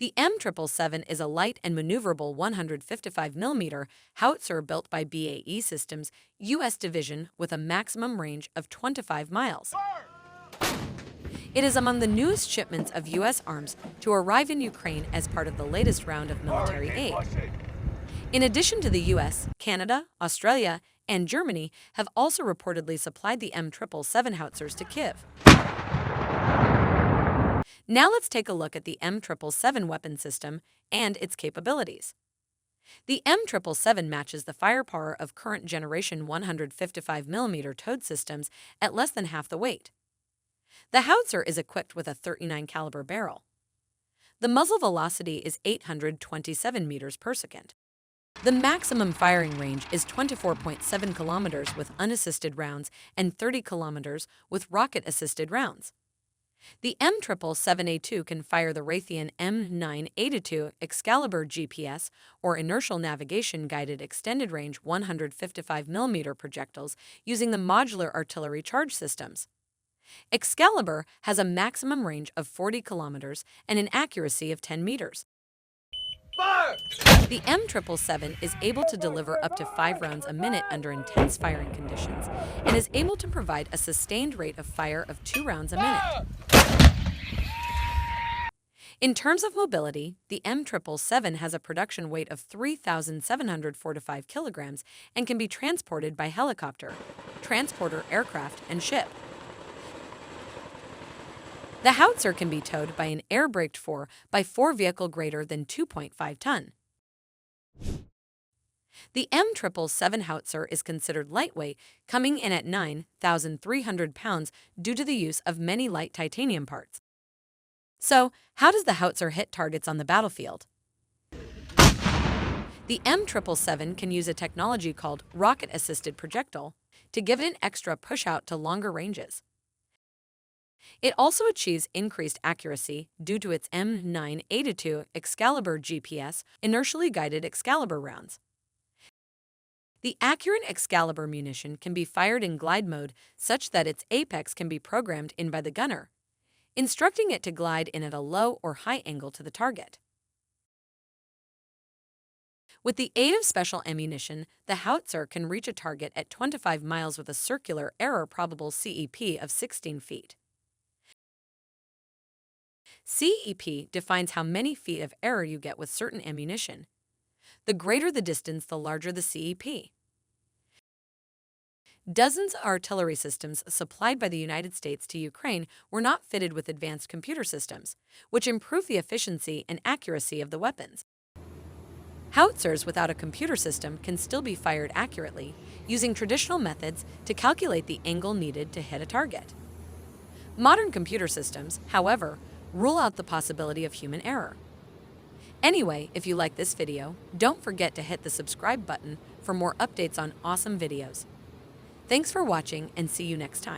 The M777 is a light and maneuverable 155mm howitzer built by BAE Systems, U.S. division with a maximum range of 25 miles. It is among the newest shipments of U.S. arms to arrive in Ukraine as part of the latest round of military aid. In addition to the U.S., Canada, Australia, and Germany have also reportedly supplied the M777 howitzers to Kyiv. Now let's take a look at the M777 weapon system and its capabilities. The M777 matches the firepower of current generation 155mm towed systems at less than half the weight. The howitzer is equipped with a 39 caliber barrel. The muzzle velocity is 827 meters per second. The maximum firing range is 24.7 kilometers with unassisted rounds and 30 kilometers with rocket-assisted rounds. The M777A2 can fire the Raytheon M982 Excalibur GPS or inertial navigation guided extended range 155mm projectiles using the modular artillery charge systems. Excalibur has a maximum range of 40 kilometers and an accuracy of 10 meters. The M777 is able to deliver up to 5 rounds a minute under intense firing conditions and is able to provide a sustained rate of fire of 2 rounds a minute. In terms of mobility, the M777 has a production weight of 3,745 kilograms and can be transported by helicopter, transporter aircraft, and ship. The howitzer can be towed by an air-braked 4x4 vehicle greater than 2.5 ton. The M777 howitzer is considered lightweight, coming in at 9,300 pounds due to the use of many light titanium parts. So, how does the howitzer hit targets on the battlefield? The M777 can use a technology called rocket-assisted projectile to give it an extra push-out to longer ranges. It also achieves increased accuracy due to its M982 Excalibur GPS inertially guided Excalibur rounds. The accurate Excalibur munition can be fired in glide mode such that its apex can be programmed in by the gunner, instructing it to glide in at a low or high angle to the target. With the aid of special ammunition, the howitzer can reach a target at 25 miles with a circular error probable CEP of 16 feet. CEP defines how many feet of error you get with certain ammunition. The greater the distance, the larger the CEP. Dozens of artillery systems supplied by the United States to Ukraine were not fitted with advanced computer systems, which improve the efficiency and accuracy of the weapons. Howitzers without a computer system can still be fired accurately, using traditional methods to calculate the angle needed to hit a target. Modern computer systems, however, rule out the possibility of human error. Anyway, if you like this video, don't forget to hit the subscribe button for more updates on awesome videos. Thanks for watching and see you next time.